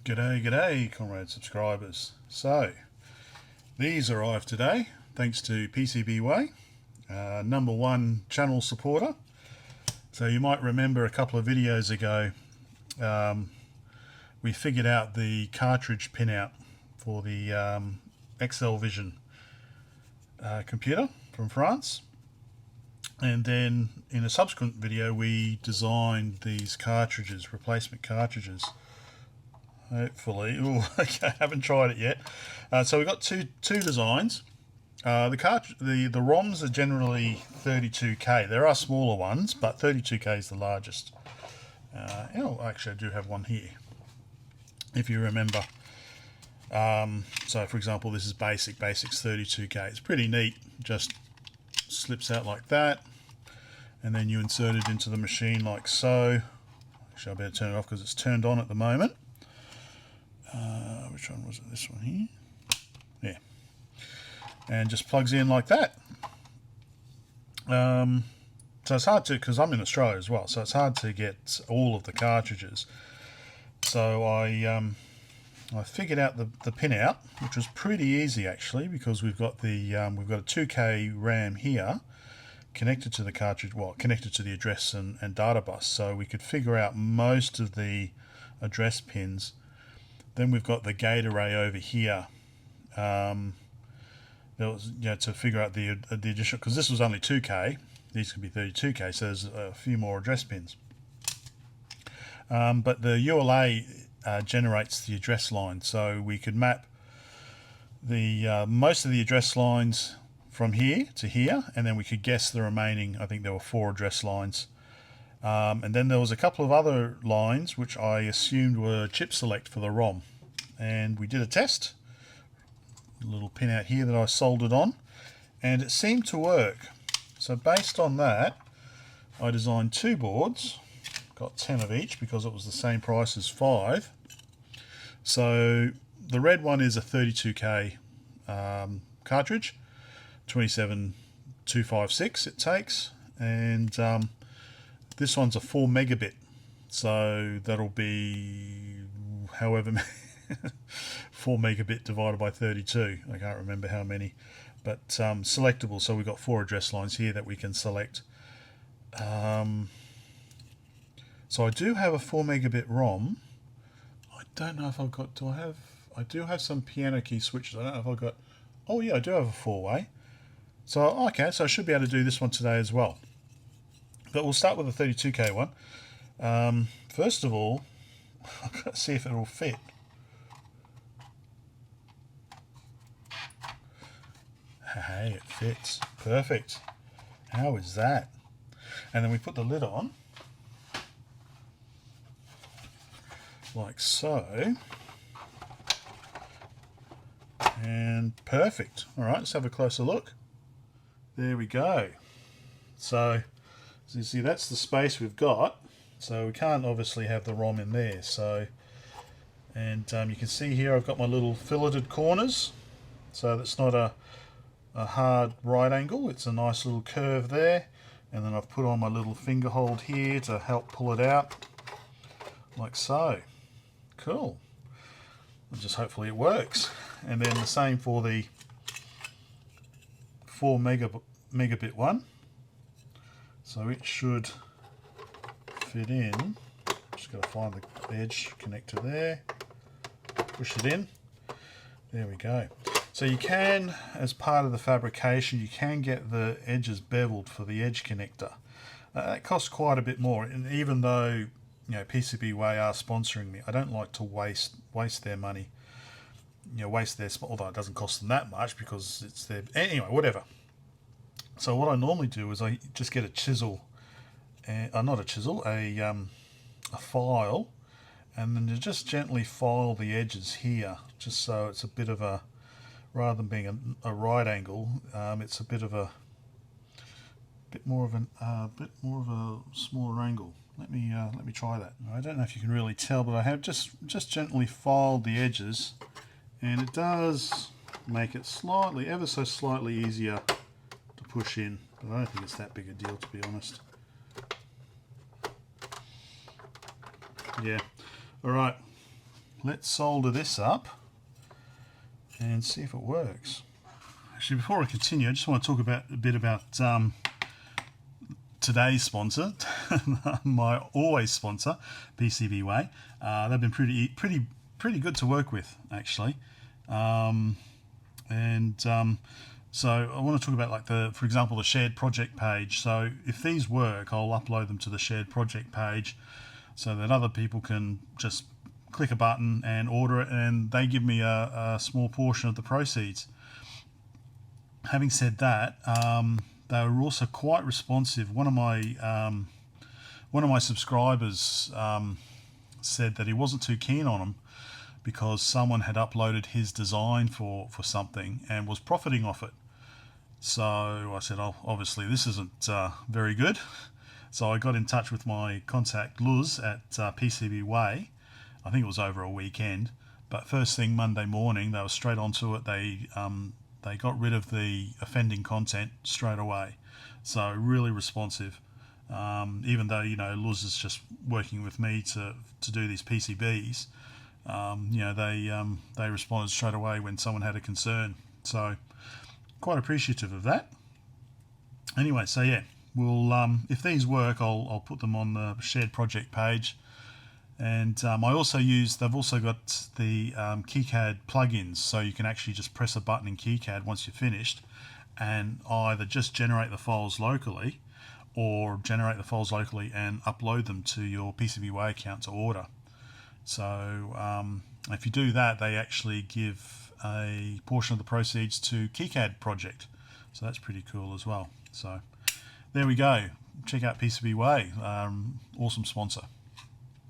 G'day, comrade subscribers. So, these arrived today thanks to PCBWAY, #1 channel supporter. So you might remember a couple of videos ago we figured out the cartridge pinout for the Exelvision computer from France, and then in a subsequent video we designed these cartridges, replacement cartridges. Hopefully, okay, I haven't tried it yet. So we've got two designs. The ROMs are generally 32K. There are smaller ones, but 32K is the largest. Actually, I do have one here, if you remember. So, for example, this is basics 32K. It's pretty neat. Just slips out like that, and then you insert it into the machine like so. Actually, I better turn it off because it's turned on at the moment. Which one was it? This one here. Yeah. And just plugs in like that. So it's hard to, because I'm in Australia as well, so it's hard to get all of the cartridges. So I figured out the pinout, which was pretty easy actually, because we've got the we've got a 2K RAM here connected to the cartridge, well, connected to the address and data bus, so we could figure out most of the address pins. Then we've got the gate array over here. There was, to figure out the additional, because this was only 2K, these could be 32K, so there's a few more address pins. But the ULA generates the address line, so we could map the most of the address lines from here to here, and then we could guess the remaining. I think there were 4 address lines. And then there was a couple of other lines which I assumed were chip select for the ROM, and we did a test. A little pin out here that I soldered on, and it seemed to work. So based on that, I designed 2 boards, got 10 of each because it was the same price as 5. So the red one is a 32K cartridge, 27256 it takes, and this one's a 4 megabit, so that'll be however many 4 megabit divided by 32. I can't remember how many, but selectable. So we've got 4 address lines here that we can select. So I do have a 4 megabit ROM. I don't know if I've got. I do have some piano key switches. I don't know if I've got. Oh yeah, I do have a 4-way. So okay, so I should be able to do this one today as well. But we'll start with the 32K one. First of all, I've got to see if it will fit. Hey, it fits. Perfect. How is that? And then we put the lid on, like so. And perfect. Alright, let's have a closer look. There we go. So you see, that's the space we've got, so we can't obviously have the ROM in there. So, and you can see here I've got my little filleted corners, so that's not a hard right angle, it's a nice little curve there, and then I've put on my little finger hold here to help pull it out, like so. Cool. And just hopefully it works. And then the same for the 4 megabit one. So it should fit in. Just got to find the edge connector there. Push it in. There we go. So you can, as part of the fabrication, you can get the edges beveled for the edge connector. That costs quite a bit more, and even though PCBWAY are sponsoring me, I don't like to waste their money. Waste their, although it doesn't cost them that much because it's their, anyway, whatever. So what I normally do is I just get a chisel, not a chisel, a file, and then you just gently file the edges here, just so it's a bit of a, rather than being a right angle, it's a bit more of a smaller angle. Let me try that. I don't know if you can really tell, but I have just gently filed the edges, and it does make it slightly, ever so slightly easier to push in, but I don't think it's that big a deal, to be honest. Yeah. Alright, let's solder this up and see if it works. Actually, before I continue, I just want to talk a bit about today's sponsor, my always sponsor, PCBWAY. They've been pretty good to work with, actually. So I want to talk about, like, for example, the shared project page. So if these work, I'll upload them to the shared project page so that other people can just click a button and order it, and they give me a small portion of the proceeds. Having said that, they were also quite responsive. One of my subscribers said that he wasn't too keen on them because someone had uploaded his design for something and was profiting off it. So I said, oh, obviously this isn't very good. So I got in touch with my contact Luz at PCBWAY. I think it was over a weekend, but first thing Monday morning they were straight onto it. They got rid of the offending content straight away. So really responsive. Even though, you know, Luz is just working with me to do these PCBs, you know, they responded straight away when someone had a concern. So quite appreciative of that. Anyway, so yeah, we'll if these work, I'll put them on the shared project page. And they've also got the KiCad plugins, so you can actually just press a button in KiCad once you're finished and either just generate the files locally or generate the files locally and upload them to your PCBWAY account to order. So if you do that, they actually give a portion of the proceeds to KiCad project. So that's pretty cool as well. So there we go. Check out PCBWAY. Awesome sponsor.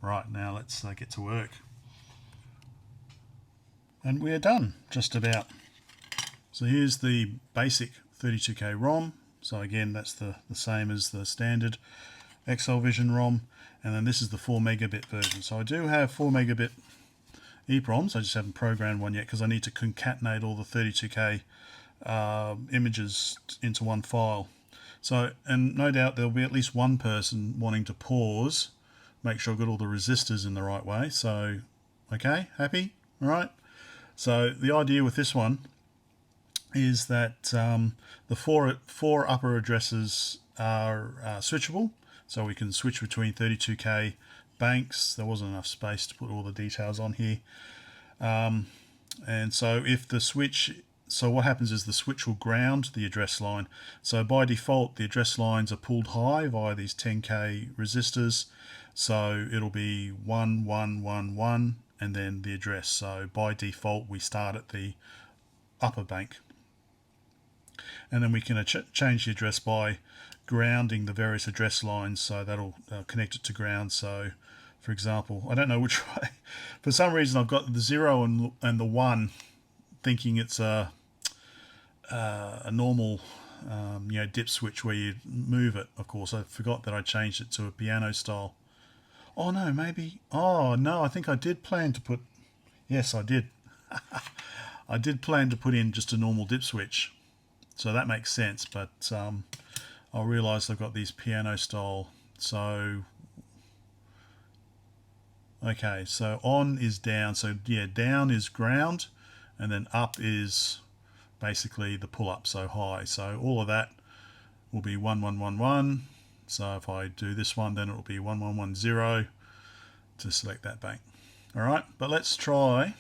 Right, now let's get to work. And we're done, just about. So here's the basic 32K ROM. So again, that's the same as the standard Exelvision ROM. And then this is the 4 megabit version. So I do have 4 megabit EEPROMs. I just haven't programmed one yet because I need to concatenate all the 32K images into one file. So, and no doubt there'll be at least one person wanting to pause, make sure I've got all the resistors in the right way. So, okay, happy? All right. So the idea with this one is that the four upper addresses are switchable. So we can switch between 32K banks. There wasn't enough space to put all the details on here. And so if the switch, so what happens is the switch will ground the address line. So by default, the address lines are pulled high via these 10K resistors. So it'll be 1, 1, 1, 1, and then the address. So by default, we start at the upper bank. And then we can change the address by grounding the various address lines. So that'll connect it to ground. So, for example, I don't know which way. For some reason, I've got the 0 and the 1 thinking it's a normal you know, dip switch where you move it. Of course, I forgot that I changed it to a piano style. Oh no, maybe. Oh no, I think I did plan to put. Yes, I did. I did plan to put in just a normal dip switch, so that makes sense. But I realised I've got these piano style. So okay, so on is down. So yeah, down is ground, and then up is basically the pull up. So high. So all of that will be 1, 1, 1, 1. So if I do this one, then it will be 1, 1, 1, 0 to select that bank. All right, but let's try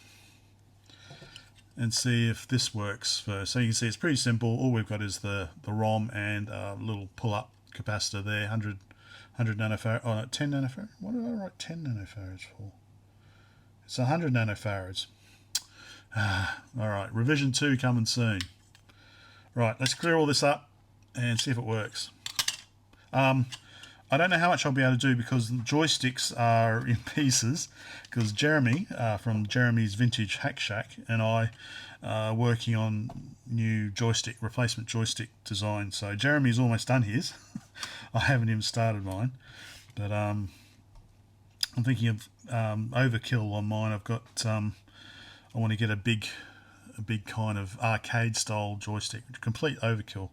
and see if this works first. So you can see it's pretty simple. All we've got is the ROM and a little pull-up capacitor there, 100 nanofarad. Oh no, 10 nanofarad. What did I write 10 nanofarads for? It's 100 nanofarads. All right, revision 2 coming soon. Right, let's clear all this up and see if it works. I don't know how much I'll be able to do because the joysticks are in pieces, because Jeremy from Jeremy's Vintage Hack Shack and I are working on new joystick, replacement joystick design. So Jeremy's almost done his. I haven't even started mine, but I'm thinking of overkill on mine. I've got I want to get a big kind of arcade style joystick, complete overkill.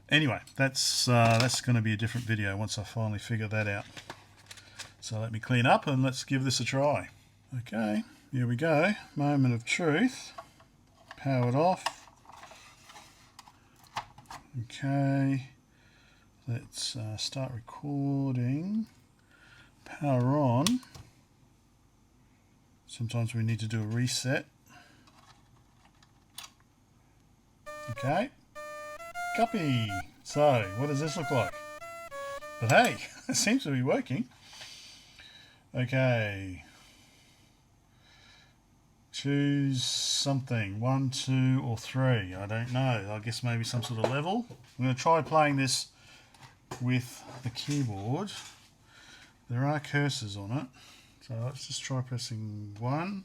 Anyway, that's going to be a different video once I finally figure that out. So let me clean up and let's give this a try. Okay, Here we go, moment of truth. Powered off. Okay, let's start recording. Power on. Sometimes we need to do a reset. Okay, copy. So, what does this look like? But hey, it seems to be working. Okay. Choose something, 1, 2 or 3, I don't know, I guess maybe some sort of level. I'm going to try playing this with the keyboard. There are cursors on it, so let's just try pressing 1.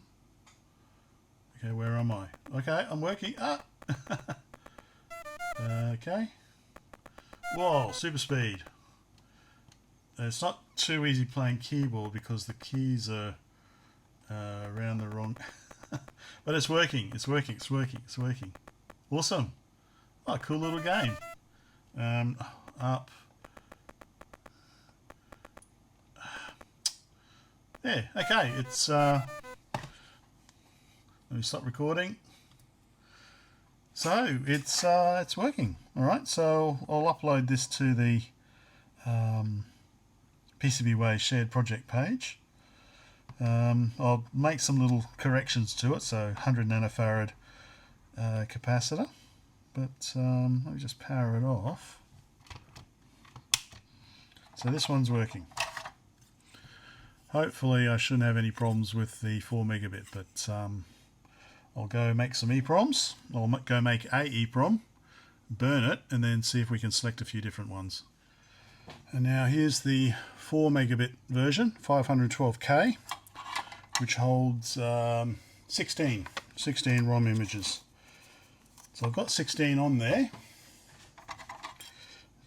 Okay, where am I? Okay, I'm working. Okay. Whoa, super speed. It's not too easy playing keyboard because the keys are around the wrong... But it's working, it's working, it's working, it's working. Awesome. Oh, cool little game. Up. Yeah, okay, it's... let me stop recording. So, it's working. Alright, so I'll upload this to the PCBWAY shared project page. I'll make some little corrections to it, so 100 nanofarad capacitor, but let me just power it off. So this one's working. Hopefully I shouldn't have any problems with the 4 megabit, but I'll go make some EEPROMs. I'll go make a EEPROM, burn it, and then see if we can select a few different ones. And now here's the 4 megabit version, 512K. Which holds 16 ROM images. So I've got 16 on there.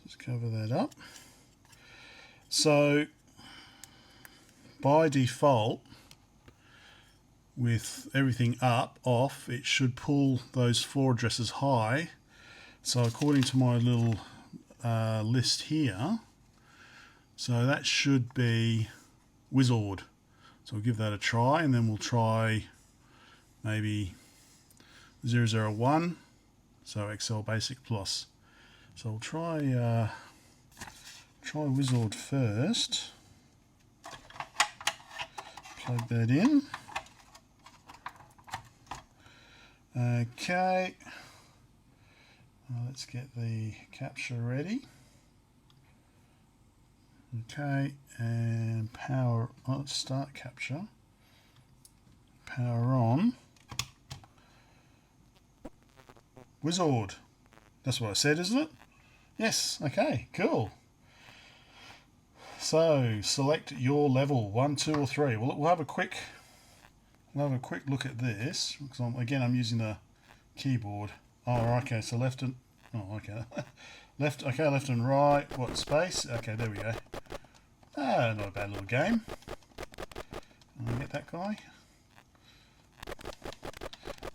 Just cover that up. So by default, with everything off, it should pull those 4 addresses high. So according to my little list here, so that should be Wizard. So we'll give that a try, and then we'll try maybe 001, so Excel Basic Plus. So we'll try Wizard first. Plug that in. Okay. Let's get the capture ready. Okay, and power, let's start capture. Power on. Wizard. That's what I said, isn't it? Yes, okay, cool. So select your level, 1, 2 or 3. We'll have a quick look at this, because I'm using the keyboard. Oh, okay, so left and left and right, what, space? Okay, there we go. Not a bad little game. I'll get that guy.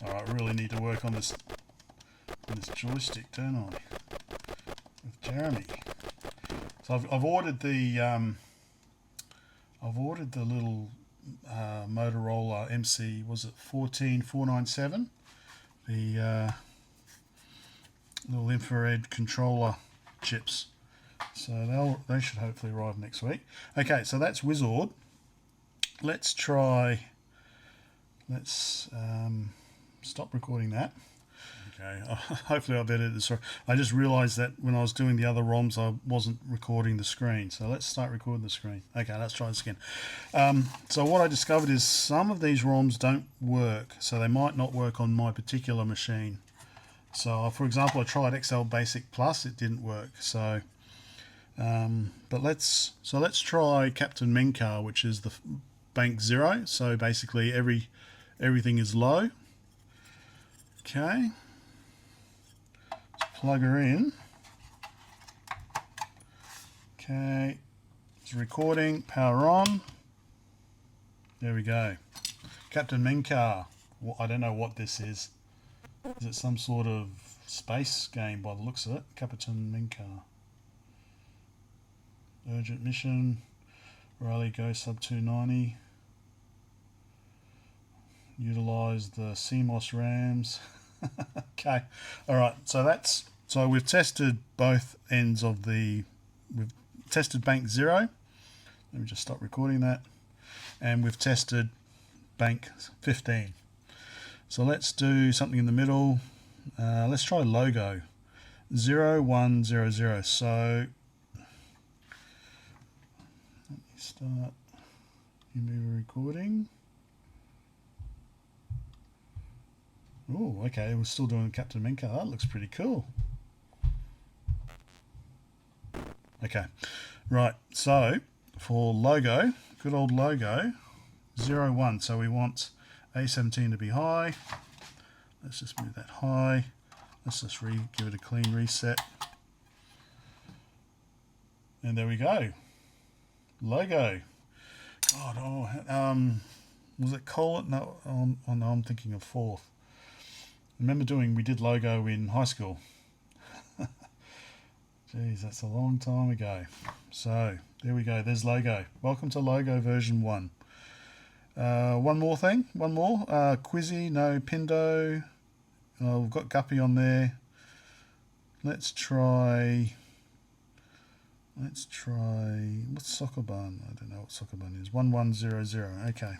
Alright, really need to work on this joystick, don't I? With Jeremy. So I've ordered the little Motorola MC, was it 14497? The little infrared controller chips. So they should hopefully arrive next week. Okay, so that's Wizard. Let's stop recording that. Okay, hopefully I've edited this. I just realized that when I was doing the other ROMs I wasn't recording the screen. So let's start recording the screen. Okay, let's try this again. So what I discovered is some of these ROMs don't work. So they might not work on my particular machine. So for example, I tried Excel Basic Plus, it didn't work. So but let's try Captain Menkar, which is the bank 0. So basically everything is low. Okay, let's plug her in. Okay, it's recording, power on. There we go. Captain Menkar. Well, I don't know what this is. Is it some sort of space game by the looks of it? Captain Menkar. Urgent mission. Riley Go sub 290. utilize the CMOS RAMs. Okay, all right, so we've tested both ends of we've tested bank 0. Let me just stop recording that. And we've tested bank 15. So let's do something in the middle. Let's try logo 0100. So let me start movie recording. Oh, okay, we're still doing Captain America. That looks pretty cool. Okay, right, so for logo, good old logo, 01. So we want A17 to be high. Let's just move that high. Let's just give it a clean reset. And there we go. Logo. God, was it colon? No, no, I'm thinking of fourth. Remember we did logo in high school. Jeez, that's a long time ago. So there we go, there's logo. Welcome to logo version 1. One more. Quizzy, no Pindo. We've got Guppy on there. Let's try what's Soccerbun? I don't know what Soccerbun is. 1100. Okay.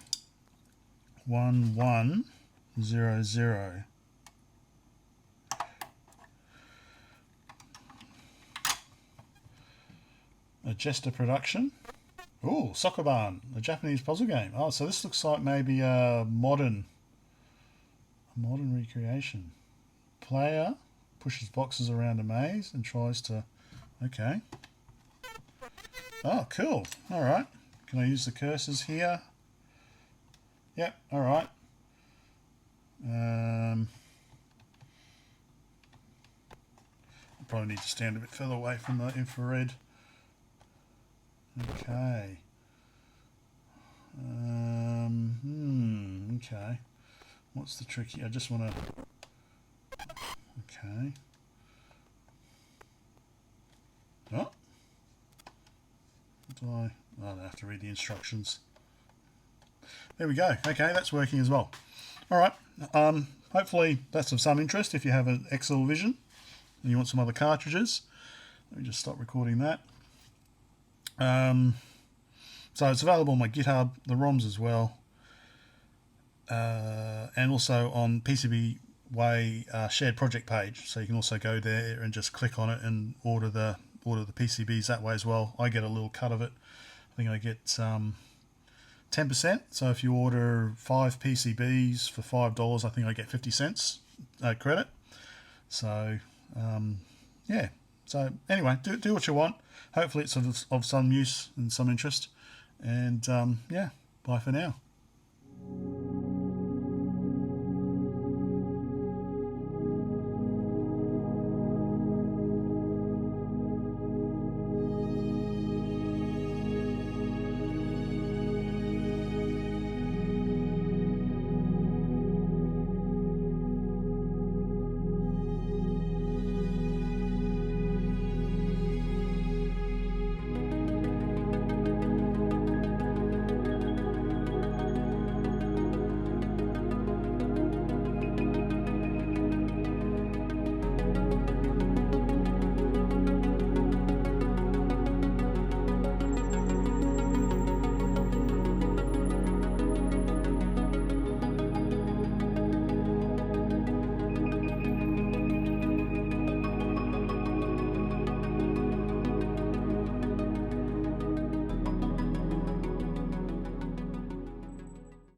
1100. A Jester production. Oh, Soccerbarn, a Japanese puzzle game. Oh, so this looks like maybe a modern recreation. Player pushes boxes around a maze and tries to. Okay. Oh, cool. All right. Can I use the cursors here? Yep. All right. I probably need to stand a bit further away from the infrared. Okay. Okay. What's the trick here? I just want to. Okay. Oh. I don't have to read the instructions. There we go. Okay, that's working as well. All right. Hopefully that's of some interest if you have an Exelvision and you want some other cartridges. Let me just stop recording that. So it's available on my GitHub, the ROMs as well, and also on PCBWAY shared project page. So you can also go there and just click on it and order the PCBs that way as well. I get a little cut of it. I think I get 10%. So if you order 5 PCBs for $5, I think I get 50 cents credit. So yeah. So anyway, do what you want. Hopefully it's of some use and some interest. And yeah, bye for now.